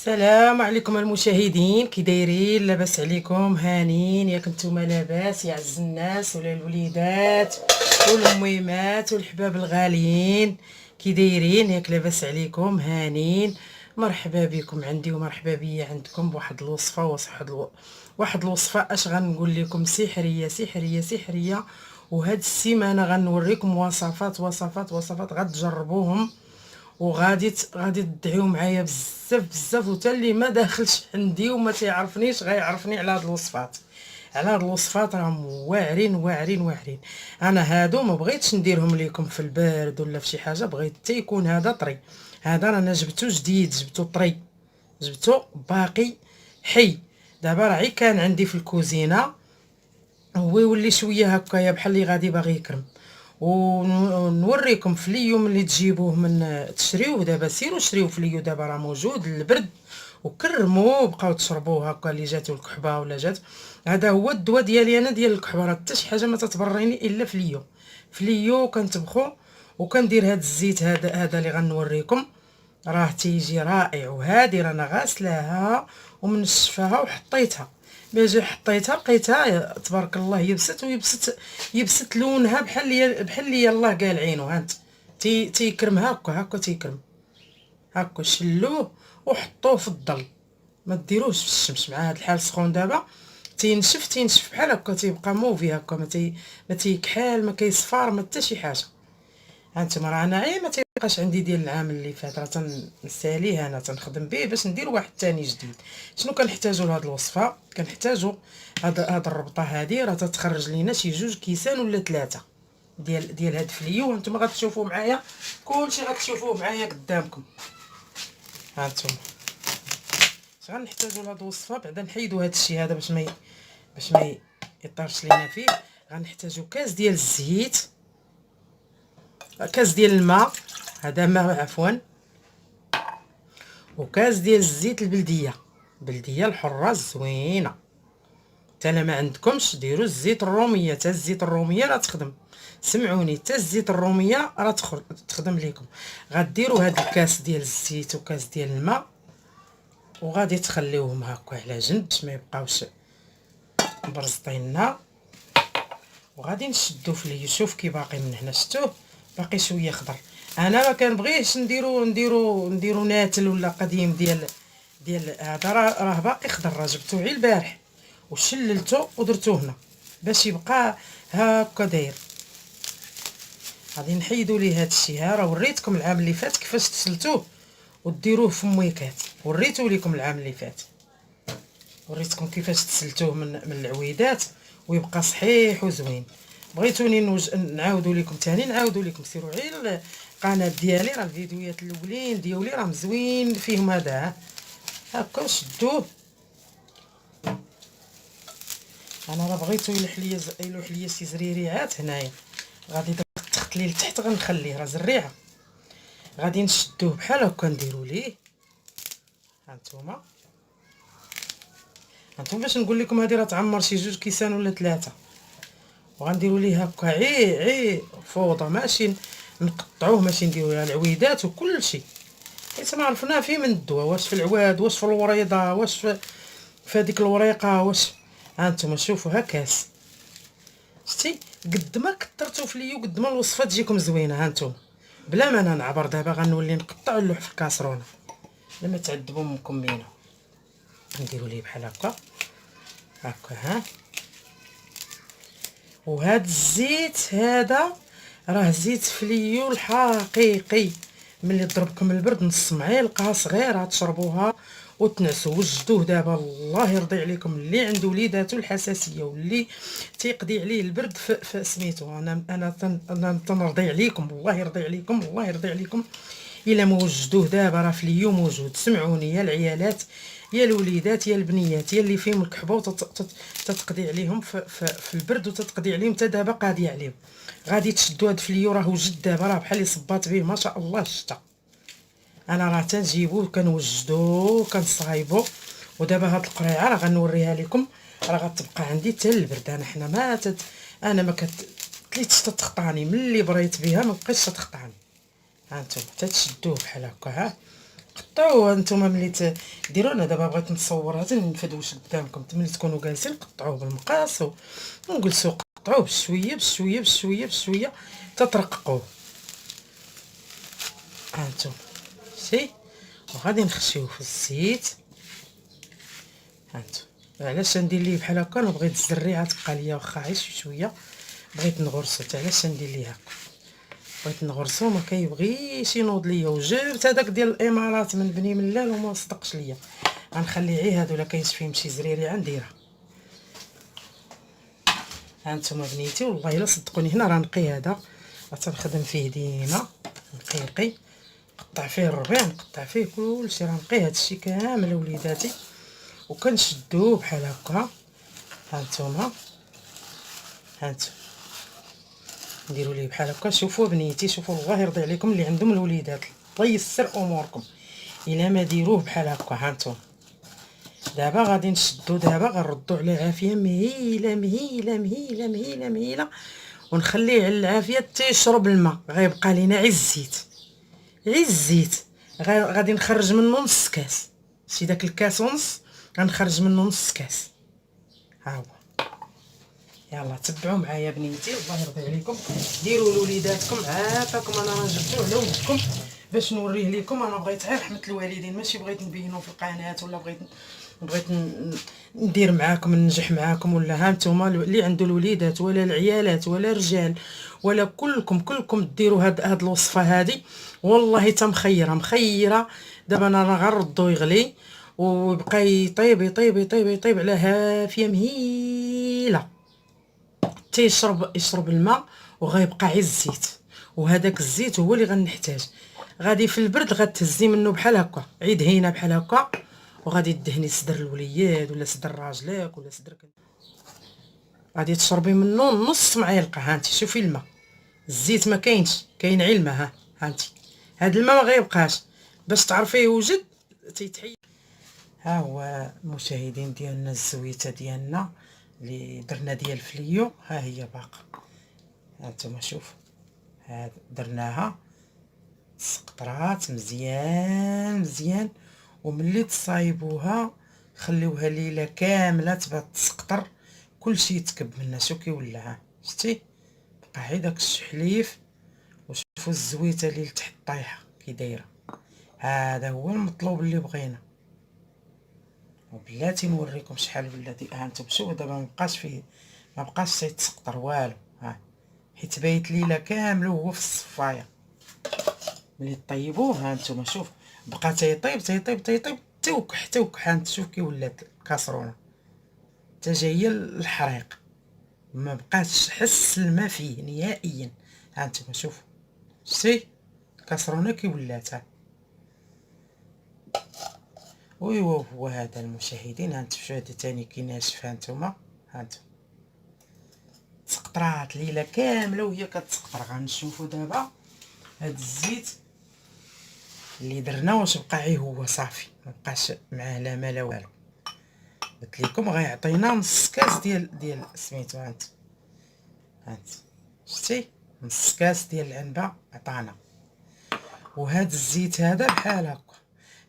السلام عليكم المشاهدين، كي دايرين؟ لاباس عليكم؟ هانين ياك نتوما؟ لاباس يا عز الناس ولا الوليدات والميمات والحباب الغاليين؟ كي دايرين؟ ياك لاباس عليكم؟ هانين. مرحبا بكم عندي ومرحبا بيا عندكم بواحد الوصفه واحد الوصفه اش غنقول لكم سحريه سحريه سحريه. وهاد السيمانه غنوريكم وصفات وصفات وصفات غتجربوهم غادي تدعيو معايا بزاف بزاف، وتا اللي ما داخلش عندي وما تيعرفنيش غيعرفني على هاد الوصفات. على هاد الوصفات راهم واعرين واعرين واعرين. انا هادو ما بغيتش نديرهم لكم في البارد ولا في شي حاجه، بغيت حتى يكون هذا طري. هذا رانا جبتو جديد، جبتو طري، جبتو باقي حي. دابا راه كان عندي في الكوزينه، هو يولي شويه هكايا بحال اللي غادي باغي يكرم. ونوريكم فليو ملي تجيبوه من تشريوه. دابا سيروا شريو فليو، دابا راه موجود البرد، وكرموه بقاو تشربوه هكا اللي جاتو الكحبه ولا جات. هذا هو الدواء ديالي انا ديال الكحبه، راه حتى شي حاجه ما تتبريني الا فليو كنطبخو وكندير هذا الزيت هذا اللي غنوريكم، راه تيجي رائع. وهذه رانا غاسلاها ومنشفاها وحطيتها. باجي حطيتها لقيتها تبارك الله يبست يبست لونها بحال اللي يلاه قال عينو. هانت تيكرم هكا تيكرم هكا. شلوه وحطوه في الظل، ما ديروهش في الشمس. مع هذا الحال سخون دابا تينشف بحال هكا، تيبقى موفي هكا، ما تيكحال، ما كيصفر، ما حتى شي حاجه. هانتوما راه انا ما تيبقاش عندي ديال العام اللي فات، راه تنساليه انا تنخدم به باش ندير واحد ثاني جديد. شنو كنحتاجو لهاد الوصفه؟ كنحتاجو هاد الربطه هادي، راه تتخرج لينا شي 2 كيسان ولا 3 ديال هاد الفليو. وانتم غتشوفوا معايا كلشي، غتشوفوه معايا قدامكم. هانتوما اش غنحتاجو لهاد الوصفه؟ بعدا نحيدو هاد الشيء هذا باش ما يطرش لينا فيه. غنحتاجو كاس ديال الزيت، كاس ديال الماء، هذا ماء عفوا، وكاس ديال الزيت البلديه الحره الزوينه. حتى لا ما عندكمش ديروا الزيت الروميه، حتى الزيت الروميه راه تخدم. سمعوني، حتى الزيت الروميه راه تخدم لكم. غديروا هذا الكاس ديال الزيت وكاس ديال الماء، وغادي تخليوهم هكا على جنب باش ما يبقاوش مبرزطيننا. وغادي نشدو فيه. شوف كي باقي من هنا، شفتوه باقي شويه خضر. انا ما كنبغيش نديرو ناتل ولا قديم ديال هذا، راه باقي خضر. راه جبتو غير البارح وشللته ودرتو هنا باش يبقى هكا داير. غادي نحيدو ليه هذا الشيء. ها راه وريتكم العام اللي فات كيفاش تسلتوه وديروه في مويكات، وريتو لكم العام اللي فات، وريتكم كيفاش تسلتوه من العويدات ويبقى صحيح وزوين. بغيتوني نعاودو لكم ثاني، نعاودو لكم. سيروا غير القناه ديالي، راه الفيديوهات الاولين ديالي راه مزوين فيهم هذا. هكا شدوه. انا راه بغيتو يلوح ليا شي زريريعات هنايا، غادي تخت لي لتحت غنخليه راه زريعه. غادي نشدوه بحال هكا نديرو ليه. هانتوما باش نقول لكم هذه راه تعمر شي 2 كيسان ولا 3. وغنديروا ليه هكا عي فوضى، ماشي نقطعوه، ماشي نديروا لها العويدات وكل شيء، حيت ما عرفنا فيه من الدواء، واش في العواد، واش في الوريضه، واش في هذيك الوريقه، واش. ها انتم شوفوا، ها كاس. شتي قد ما كثرتوا في ليو قد ما الوصفه تجيكم زوينه. ها انتم بلا ما انا نعبر دابا غنولي نقطع اللوح في الكاسرونه لما تعذبوا منكم بينا. نديروا ليه بحال هكا ها. وهذا الزيت هذا راه زيت فليو الحقيقي. ملي ضربكم البرد نص معلقه صغيره تشربوها وتنعسوا. وجدوه دابا الله يرضي عليكم اللي عنده وليداتو الحساسيه واللي تيقضي عليه البرد في سميتو. انا تنرضي عليكم، الله يرضي عليكم، الله يرضي عليكم. الا ما وجدوه دابا راه في اليوم موجود. سمعوني يا العيالات، يا الوليدات، يا البنيات، يا اللي فيهم الكحبه تتقضي عليهم في البرد، وتتقضي عليهم حتى دابا قاضيه عليهم. غادي تشدوا هاد الفليو، راه وجد دابا، راه بحال اللي صبات به ما شاء الله الشتا. انا راه تنجيبو كنوجدو كنصايبو. ودابا هاد القريعه راه غنوريها لكم، راه غتبقى عندي حتى البرد. انا ما كتليتش تتخطاني ملي بريت بها، ما بقيتش تتخطاني. ها انتم حتى تشدوه بحال هكا. ها قطعوه نتوما ملي ديروا. انا دابا بغيت نصورها تنفدوش قدامكم، ملي تكونوا جالسين قطعوه بالمقاس ونجلسوا قطعوه بشويه بشويه بشويه بشويه تترققوه. ها نتوما شتي، وغادي نخشيوه في الزيت. ها نتوما علاش ندير ليه بحال هكا، انا بغيت الزريعه تبقى ليا واخا غير شويه، بغيت نغرسو. علاش ندير ليه هكا، بغيت نغرسو ما كيبغيش ينوض ليا. وجبت هذاك ديال الامارات من بني ملال وما صدقش ليا، غنخليه غير هادو الا كاينش فيهم شي زريريعه نديرها. ها نتوما بنيتي والله الا صدقوني هنا راه نقي هذا، غتنخدم فيه ديما نقي، نقطع فيه الربيع، نقطع فيه كلشي، راه نقي هادشي كامل وليداتي. وكنشدوه بحال هكا. ها نتوما نديروا ليه بحال هكا. شوفوا بنيتي، شوفوا الله يرضي عليكم اللي عندهم الوليدات، الله ييسر اموركم الا ما ديروه بحال هكا. ها نتوما دابا غادي نشدو، دابا غنردو على عافيه مهيله مهيله مهيله مهيله مهيله، ونخليه على العافيه حتى يشرب الماء. غيبقى لينا غير الزيت، غير الزيت. غادي نخرج منه نص كاس، شي داك الكاس ونص غنخرج منه نص كاس. ها هو، يلا تبعوا معايا بنيتي الله يرضي عليكم، ديروا لوليداتكم عافاكم. انا راه جبتوه على ولدكم باش نوريه لكم. انا بغيت غير رحمه الوالدين، ماشي بغيت نبينو في القناه، ولا بغيت ندير معاكم ننجح معاكم ولا. ها نتوما اللي عنده الوليدات ولا العيالات ولا رجال ولا كلكم ديروا هاد الوصفه هذه، والله حتى مخيره. دابا انا راه غنردو يغلي ويبقى يطيب يطيب يطيب يطيب على هافيه مهيله حتى يشرب الماء، وغيبقى غير الزيت. وهذاك الزيت هو اللي غنحتاج. غادي في البرد غتهزي منه بحال هكا، عيد هينه بحال هكا، وغادي دهني صدر الوليد ولا صدر راجلك ولا صدر غادي تشربي منه نص معلقه. ها انت شوفي الماء، الزيت ما كاينش، كاين غير الماء. ها انت هاد الماء ما غيبقاش باش تعرفيه يوجد تيتحيد. ها هو المشاهدين ديالنا الزويته ديالنا اللي درنا ديال الفليو، ها هي باقا. هانتوما شوف، هاد درناها سقطرات مزيان مزيان، وملي تصايبوها خليوها ليله كامله تبات تسقطر، كلشي يتكب منها. شو كي ولا، ها شتي بقى غير داك الشحليف. وشوفوا الزويته اللي لتحت طايحه كي دايره. هذا هو المطلوب اللي بغينا، وبلاتي نوريكم شحال بلاتي. ها انتم شوفوا دابا ما بقاش تيتسقطر والو. ها حيت بايت ليله كامله وهو في الصفايه. ملي طيبوه ها انتم شوف بقى تيطيب تيطيب تيطيب توكح. ها انت شوف كي ولات الكاسرونه حتى جايه الحريق، ما بقاش حس الماء فيه نهائيا. ها انتم شوف شتي الكاسرونه كي ولات. ها ويوا هو هذا المشاهدين. ها انتم شوف هذا ثاني كي ناشف. ها انتم تسقطرات ليله كامله وهي كتسقطر. غنشوفوا دابا هاد الزيت اللي درنا واش بقى غير هو صافي، ما بقاش معاه لا ما لا والو. قلت لكم غيعطينا نص كاس ديال سميتو. هانت شتي نص كاس ديال العنبه عطانا. وهاد الزيت هذا بحال هكا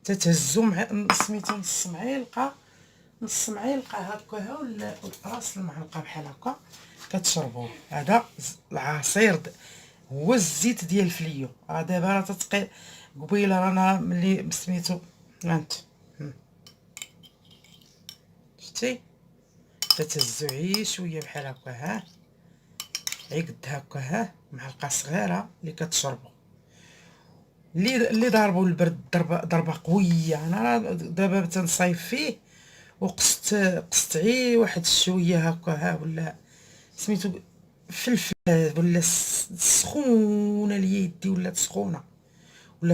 تتهزو مع سميتو نص معلقه هكا ولا راس المعلقه بحال هكا كتشربوه. هذا العصير هو الزيت ديال الفليو. دابا راه تتقي قبيله رانا ملي سميتو هانت شتي تتهزو غير شويه بحال هكا. ها غير قد هكا، ها معلقه صغيره اللي كتشربوا. اللي ضربوا البرد ضربه قويه. انا راه دابا تنصايف فيه وقصت غير واحد شويه هكا. ها ولا سميتو فلفل ولا سخونه اليدي ولا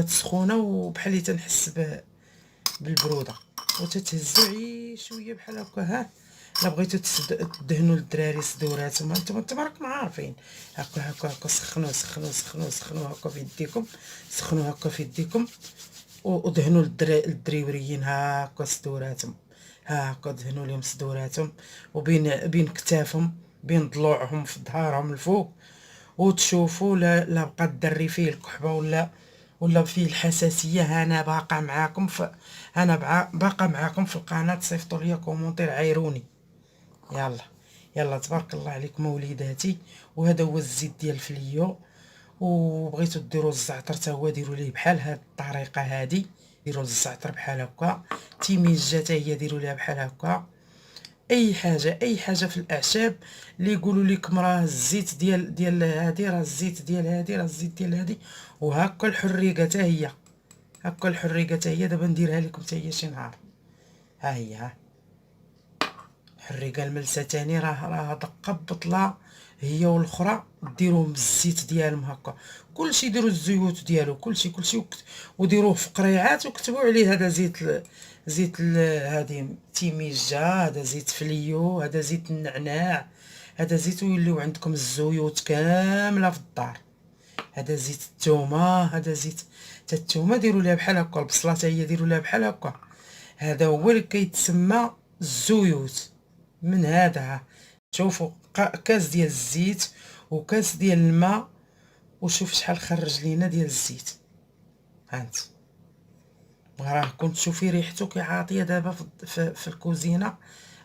سخونه وبحال اللي تنحس بالبروده، وتتهزو غير شويه بحال هكا. ها الا بغيتو تدهنوا للدراري صدوراتهم انتم راكم عارفين. هكا سخنوا هكا في يديكم، سخنوا هكا في يديكم ودهنوا للدريوريين هكا صدوراتهم. هكا دهنوا لهم صدوراتهم وبين كتافهم بين ضلوعهم في ظهرهم الفوق، وتشوفوا لا بقى الدري فيه الكحبه ولا فيه الحساسيه، انا باقا معاكم باقا معاكم في القناه. صيفطوا لي كومونتير عايروني. يلا يلا تبارك الله عليكم وليداتي. وهذا هو الزيت ديال الفليو. وبغيتو ديروا الزعتر حتى هو ديروا ليه بحال هاد الطريقه هادي. ديروا الزعتر بحال هكا، تيميجه حتى هي ديروا ليها بحال هكا. اي حاجه في الاعشاب اللي يقولوا لكم راه الزيت ديال هادي، راه الزيت ديال هادي، راه الزيت ديال هادي. وهكا الحريقه حتى هي، هكا الحريقه حتى هي. دابا نديرها لكم حتى هي شي نهار. ها هي، ها الحريقه الملسه تاني راه دقه بطله هي والاخرى. ديروهم بالزيت ديالهم هكا. كلشي ديروا الزيوت ديالو، كلشي وديروه في قريعات وكتبوا عليه هذا زيت هادي تيميجه، هذا زيت فليو، هذا زيت النعناع، هذا زيت. ويوليو عندكم الزيوت كامله في الدار. هذا زيت الثومه، هذا زيت حتى الثومه ديروا ليها بحال هكا. البصله حتى هي ديروا ليها بحال هكا. هذا هو اللي كيتسمى الزيوت. من هذا شوفوا كاس ديال الزيت وكاس ديال الماء، وشوف شحال خرج لينا ديال الزيت. هانت راه كنت تشوفي ريحته كيعاطيه دابا في الكوزينه.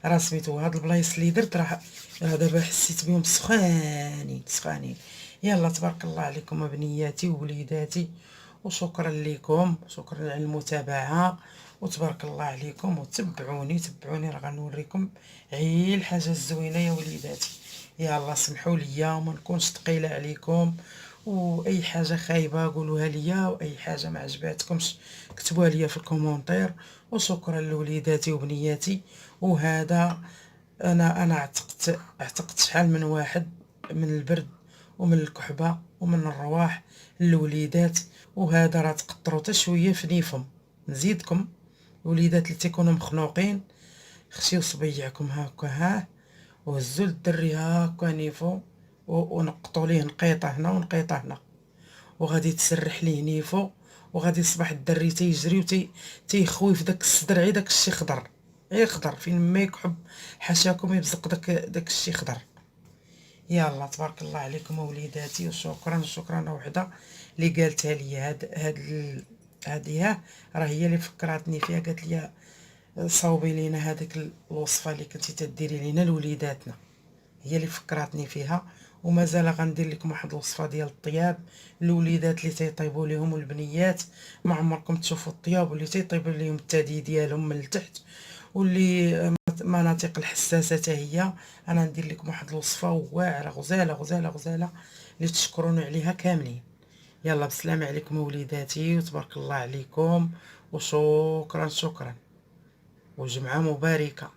راه سميتو هاد البلايص اللي درت راه دابا حسيت بهم سخانين سخانين. يلا تبارك الله عليكم بنياتي ووليداتي، وشكرا لكم، شكرا على المتابعه، وتبارك الله عليكم. وتبعوني راه غنوريكم عيل الحاجه الزوينه يا وليداتي. يلا سمحوا لي وما نكونش ثقيله عليكم. واي حاجه خايبه قولوها ليا، واي حاجه ما عجباتكمش كتبوها ليا في الكومونتير. وشكرا لوليداتي وبنياتي. وهذا انا اعتقت شحال من واحد من البرد ومن الكحبه ومن الرواح للوليدات. وهذا راه تقطروا حتى شويه في نيفهم. نزيدكم الوليدات اللي تيكونوا مخنوقين، خشيو صبيعكم هكا، ها وهزوا للدري هكا نيفو، ونقطوا ليه نقيطه هنا ونقيطه هنا، وغادي تسرح ليه نيفو. وغادي يصبح الدري تيجري تيخوي في داك الصدر غير داك الشي خضر، غير خضر فين ما يكحب حاشاكم يبزق داك الشي خضر. يلا تبارك الله عليكم وليداتي. وشكرا وحده اللي قالتها لي هذه راه هي اللي فكرتني فيها. قالت لي صاوبي لينا هذيك الوصفه اللي كنتي تديري لينا لوليداتنا، هي اللي فكرتني فيها. ومازال غندير لكم واحد الوصفه ديال الطياب الوليدات اللي تيطيبوا لهم والبنيات. ما عمركم تشوفوا الطياب واللي تيطيب لهم الثدي ديالهم من التحت، واللي مناطق الحساسه حتى هي. انا ندير لكم واحد الوصفه واعره غزاله غزاله غزاله اللي تشكروني عليها كاملين. يلا بسلامه عليكم وليداتي، وتبارك الله عليكم. وشكرا وجمعه مباركه.